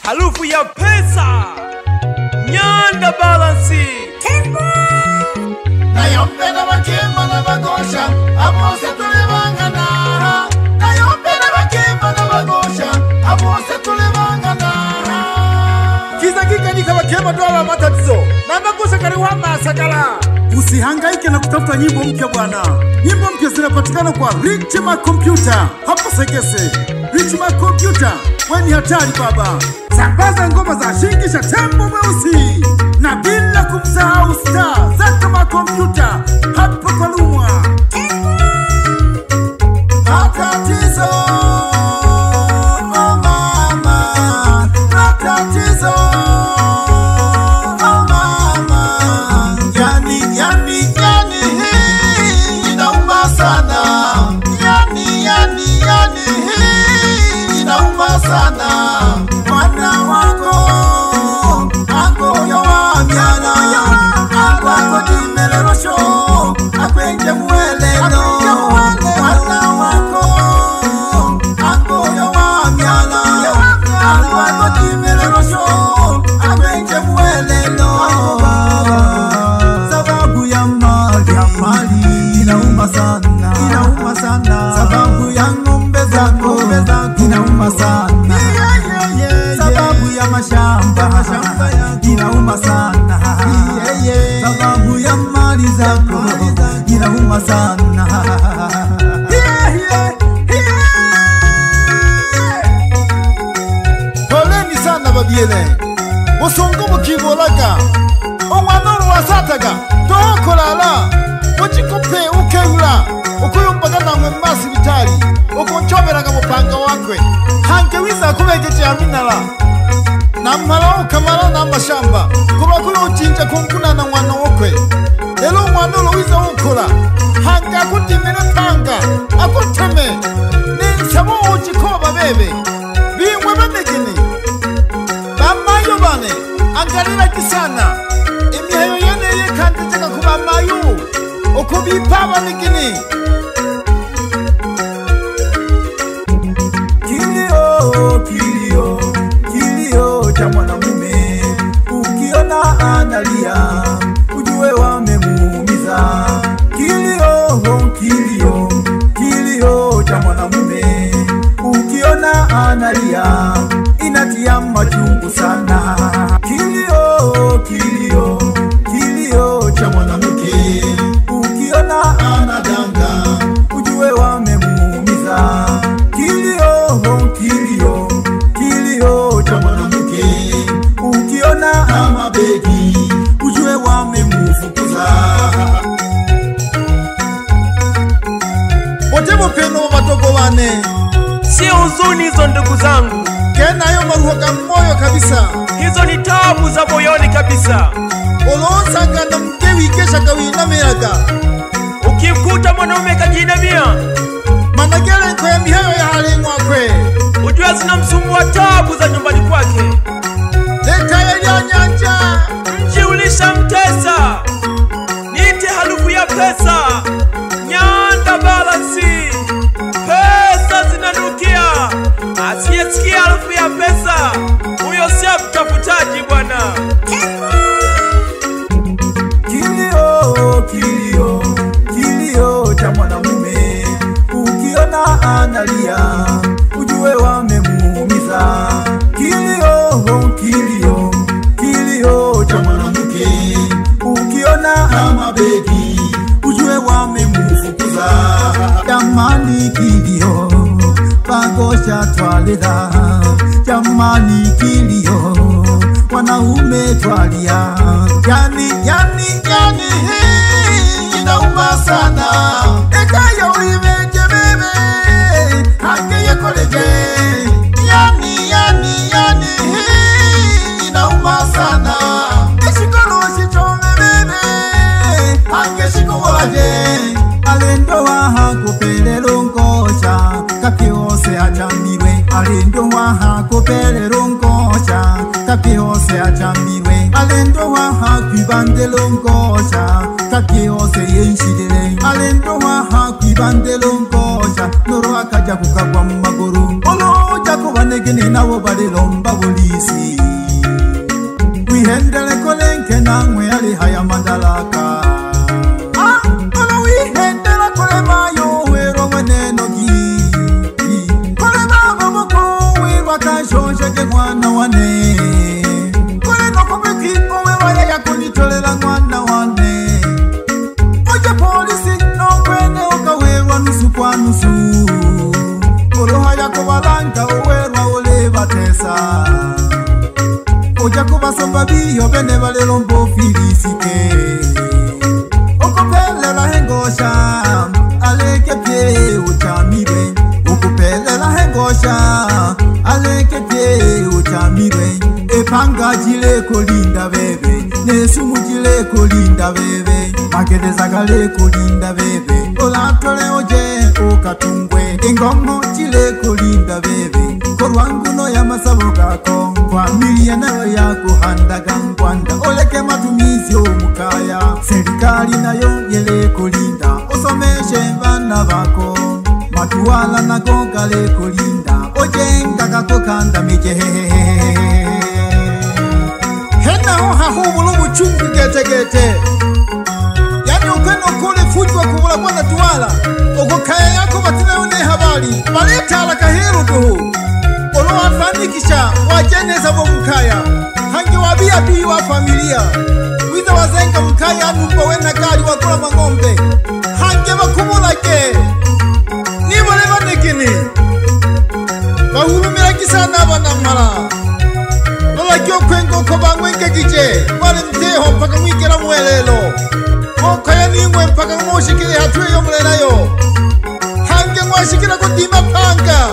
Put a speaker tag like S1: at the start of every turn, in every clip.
S1: harufu ya pesa, Nyanda Balansi.
S2: Nayombe na bakemba na bagosha, abose tulebangana. Nayombe na bakemba na bagosha, abose tulebangana.
S3: Kiza kikanyika bakemba dola matatizo, na bagosha kariwa masakala. Usihangaike na kutafuta nyimbo mpya bwana. Nyimbo mpya zinapatikana kwa Ritma Computer. Hapo Segese. Ritma Computer, weni hatari baba. Sambaza ngoma za Shirikisha Tembo Mweusi. Na bila kumsahau star Ritma Computer. Hapo kwa Lumwa.
S2: Matatizo, oh mama. Matatizo, oh mama. Yani inauma sana. Yani inauma sana. Mwana wako angoyo wa miana, akwako jimererosho, akwenje mweleno. Mwana wako angoyo wa miana, akwako jimererosho, akwenje mweleno. Sababu ya mali inauma sana, inauma sana. Sababu ya ng'ombe zako inauma sana. Sababu ya mashamba inauma sana. Sababu ya mali zako inauma sana. Poleni sana babiene, musongo mukibolaga, omwanoro wasataga, tokolala, mukikope ukeula, ukuyumbaga namwe masi bitali, ukunchomeraga mupanga wakwe, hanke wiza kubegeje aminala. Namala ukamala na mashamba, kuba kuyo uchinja kunkuna na mwana wakwe. Lelo mwanoro wiza ukula, hanke akutimene panga, akuteme, ninsabo uchikoba bebe, bimwe banegini. Bamayo bane, angalira kisana, imihayo yene yekantichaka kuba mayu, ukubipa banegini. Kilio cha mwanamume, ukiona analia ujue wamemuumiza. Kilio cha mwanamume, ukiona analia inatia machungu sana. Kilio cha mwanamke, ukiona anadanga ujue wamemuumiza. Kilio cha mwanamke, ukiona ama begi ujue wamemufukuza. Wotebo peno watogo wane,
S1: Si huzuni hizo ndugu zangu,
S2: kena yo maruhoga moyo kabisa.
S1: hizo ni tabu za moyoni kabisa.
S2: Olonsanga na mkewi kesha kawina meaga,
S1: Ukimkuta mwanaume kajinamia,
S2: managele nko ya mihayo ya hali mwakwe.
S1: ujua zinamsumbua tabu za nyumbani kwake.
S2: Leka ya nyanja,
S1: Mji ulishamtesa, niite harufu ya pesa, Nyanda Balansi. Pesa zinanukia, asiyesikia harufu ya pesa, huyo si mtafutaji bwana.
S2: Kilio cha mwanamume, ukiona analia ujue wamemuumiza. Kilio cha mwanamke, ukiona ama begi ujue wamemufukuza. Jamani kilio bagosha twalira, jamani kilio wanaume twalia. Yani inauma sana. Ekayo imeje bebe, hake koleje. Yani inauma sana. Eshikolo shichome bebe, hake shikuwaje. Alendo waha kupelelo nkosha, kakiose achambiwe. Alendo waha kupelelo nkosha, kakiose achambiwe. Alendo waha kwibandelo nkosha, kakiose yenshidele. Alendo waha kwibandelo nkosha, noro akaja kukagwa mu maguru. Olo jako bane
S3: banigini nabo balilomba bulisi wihendele kolenke nangwe ali haya madalaka Ono wihendela kole mayo wero mwenenogi Kole baba moko wirwa kashoshe ke mwana wane Kole noko meki owe waya ya kunitolela mwana wane Oje polisi nokwene ukawerwa nusu kwa nusu Koloha ya kubalanga uwerwa ule batesa Oja kubasomba biyo bene balelombo filisike Okupelela hengosha aleke pye uchamire Okupelela hengosha aleke pye uchamire Epanga jile kolinda bebe Nesumu jile kolinda bebe Makedeza gale kolinda bebe Olatole oje okatungwe Ingomo jile kolinda bebe Korwangu no ya masabo kako Familia nayo ya kuhandaga ngwanda Oleke matumizi omukaya Serikali nayo yele kolinda Osomeshe bana bako Matuwala nako gale kolinda Ojenga kako kanda mijehehehehehe Hena hoha hubulu buchungu gete gete Yani ukeno kule fujwa kubula mwana tuwala Oko kaya yako batina une habari Baleta ala kahiru tuhu Ono wafanikisha wajeneza wa mkaya Hangi wabia bii wa familia Wiza wazenga mkaya numba wena gari wakula mangombe Hangi wakumula ke Nibo leva nikini Wahulumira kisa naba na mara Lola kyo kwengo koba ngwenge kije Wale mteho mpaka mwikela mwelelo Mokaya ningwe mpaka mwoshikili hatuwe yomlela yo Hangi mwashikila kutima panga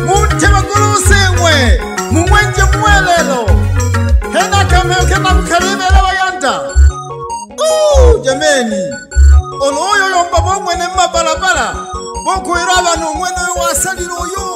S3: Munte maguluse mwe Mwenje mwelelo Hena kena kukarimela wayanda Jameni Oloyo yomba mwene mabalabala Moko irabano mwene wasalilo yo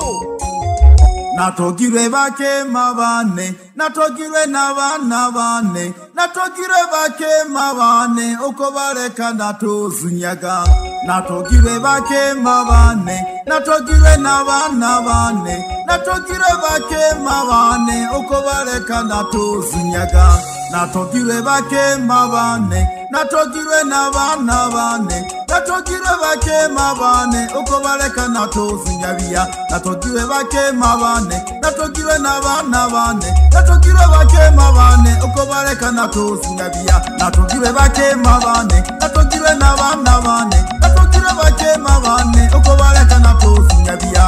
S3: Natogirwe bake mabane Natogirwe nabana bane Natogirwe bake mabane Oko bareka natozunyaga Natogirwe bake mabane Natogirwe nabana bane Natogirwe bake mabane Oko bareka natozunyaga Natogirwe bake mabane Natogirwe nabana bane Natogirwe bake mabane Oko bareka natozunyabiya Natogirwe bake mabane Natogirwe nabana bane Natogirwe bake mabane Oko bareka natozunyabiya Natogirwe bake mabane Natogirwe nabana bane Natogirwe bake mabane Oko bareka natozunyabiya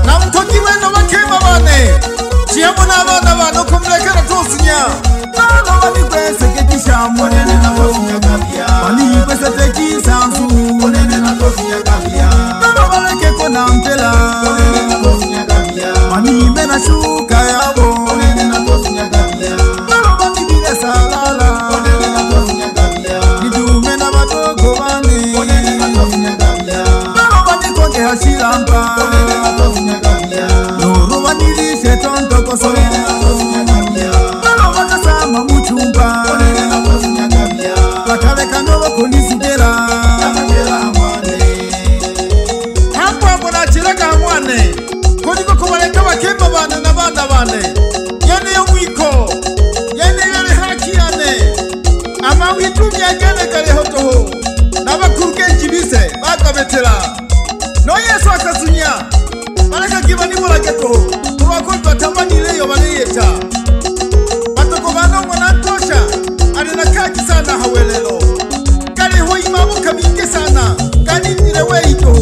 S3: Namtogirwe nabake mabane Chiamo nabana bane Oko bareka natozunya Nana wani kwese kekishamu Onene natozunyabiya Wani kwese tekisansu Onene natozunyabiya Nana waleke kona mpela Onene natozunyabiya Wani mena shuka yabo Onene natozunyabiya Nana wani bile salala Onene natozunyabiya Nidume na batoko bane Onene natozunyabiya Nana wani konge hashiramba Onene natozunyabiya Noro wani lishe tontoko so Onene natozunyabiya Nana wani sama muchumba Onene natozunyabiya Wakale kanowa kunisugera Nakagera mwane Hampo hampo na chiraka mwane Kodiko kumaleka wakemba bane na banda bane Yane ya mwiko Yane yale haki yane Ama witumia gane kare hotoho Na wakuruke njibise Baka betela No yesu akazunya Maleka kibani mola ketoho Kuwakoi batamani leyo waleyeta Batoko bano mwanantosha Adena kaki sana hawelelo Kale hoi mamuka mingi sana Kani nilewe ito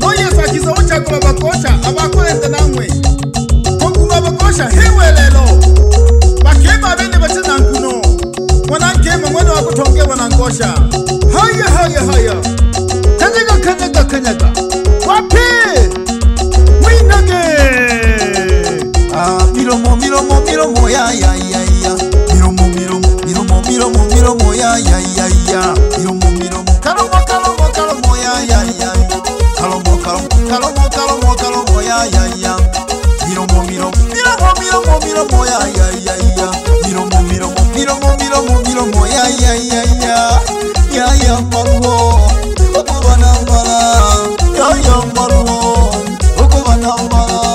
S3: No yesu akiza ucha kwa bakosha Abakolete namwe Kongu bakosha hewelelo Bakema bende batena nkuno Mwanankema mwene wakutonge wanangosha Haya haya haya Kanyaga kanyaga kanyaga Wapi Winage Miromo miromo miromo ya ya ya ya Miromo miromo miromo miromo miromo ya ya ya ya Miromo miromo Kalomo kalomo kalomo ya ya ya Kalomo kalomo kalomo kalomo kalomo ya ya ya Miromo miromo miromo miromo miromo ya ya ya ya Miromo miromo miromo miromo miromo ya ya ya ya Ya ya maruo Okubana mara Ya ya maruo Okubana mara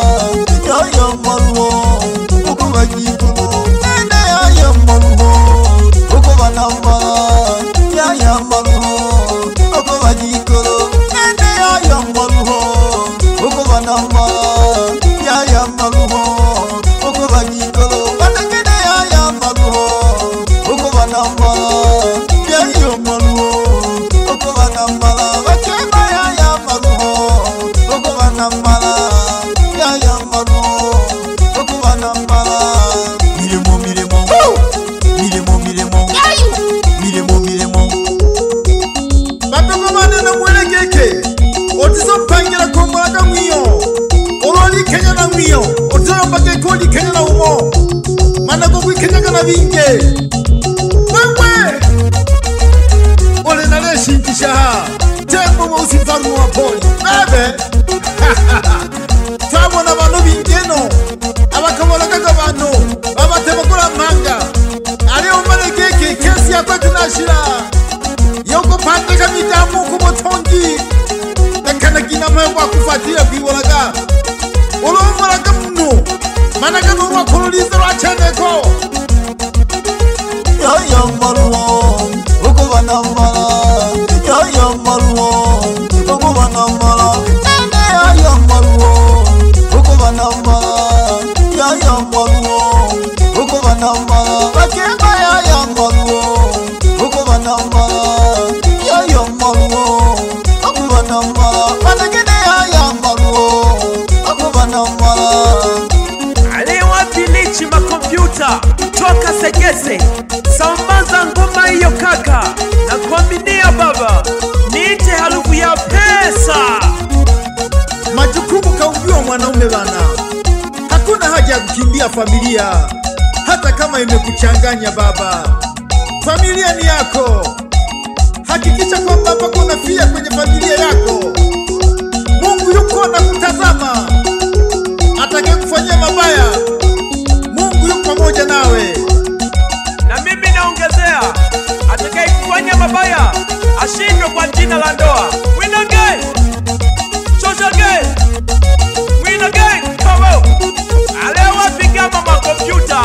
S3: niyo otoyomba kekoli kenyana umo mana ko kwikenyaka na binge wewe ole nale shinkisha tembo mo usifaru wa poli bebe twabona abantu bingeno abakabola kaka bantu babatema kula manga ali omane keke kesi yakwe tunashira yoko pandeka midamu kumotongi nakana kina mwa kufatia biwolaga olomalaga mno managa no koloniza lwa cheneko
S2: ya maluo ukuba namala ya maluo ukuba namala ya maluo ukuba namala ya maluo ukuba namala bakemba ya maluo ukuba namala ya maluo ukuba namala managene ya maluo ukuba namala
S1: Aliwa Bilichi makompyuta toka Segese, sambaza ngoma hiyo kaka, na kuaminia baba, niite harufu ya pesa.
S3: majukumu kaumbiwa mwanaume bana, hakuna haja ya kukimbia familia hata kama imekuchanganya baba. Familia ni yako, hakikisha kwamba pako unafia kwenye familia yako. Mungu yuko na kutazama, atakayekufanyia mabaya Mungu yuko pamoja nawe.
S1: Na mimi naongezea, atakayekufanya mabaya ashindwe kwa jina la ndoa. Win again, shosha again, win again, kawo. Alewa pigama makompyuta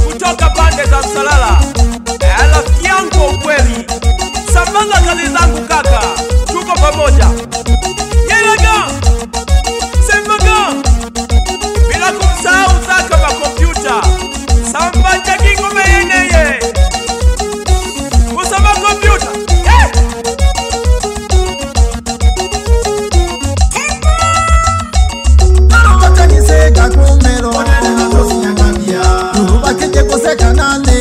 S1: kutoka pande za Msalala. Rafiki yangu ukweli, sambaza kazi zangu kaka, tuko pamoja. Yelaga, sembaga, bila kumsahau Zaka makompyuta, sambanja kingome yeneye. Kusama kompyuta,
S2: Bakanyiseka kumero bakeke koseka nane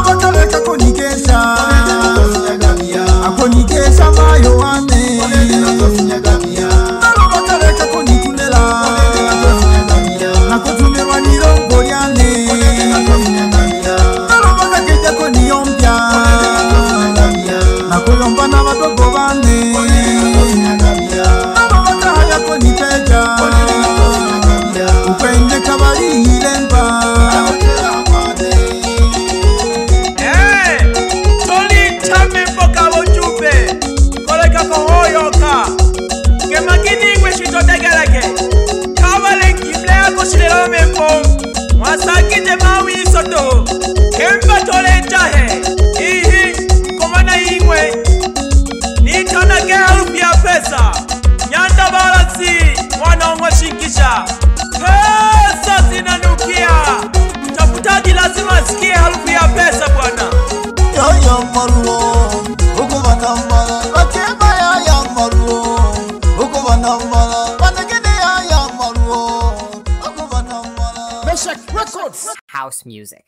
S2: bakaleka konikesha akonikesha mayo wane bakaleka konitulela nakotumirwa nilongo lyane bakakeja koniyompya nakulomba na badogo bane bakahaya koniteja ukwende kabalihilemba
S1: toli tame mboka wojube, koleka kohoyoka, kemakini ngwe shito degeleke, kabale kimle yako shilelo membo, mwasakite mawi soto, kemba tole jahe, ihi, komana ingwe, nitona ke harufu ya pesa, nyanda balansi, mwana ongwe shinkisha, pesa zinanukia, mtafutaji lazima asikie harufu ya pesa bwana.
S2: ya maluo ukuba namala bakemba ya maluo ukuba namala managene ya maluo ukuba namala
S3: Meshach Records.
S4: House music.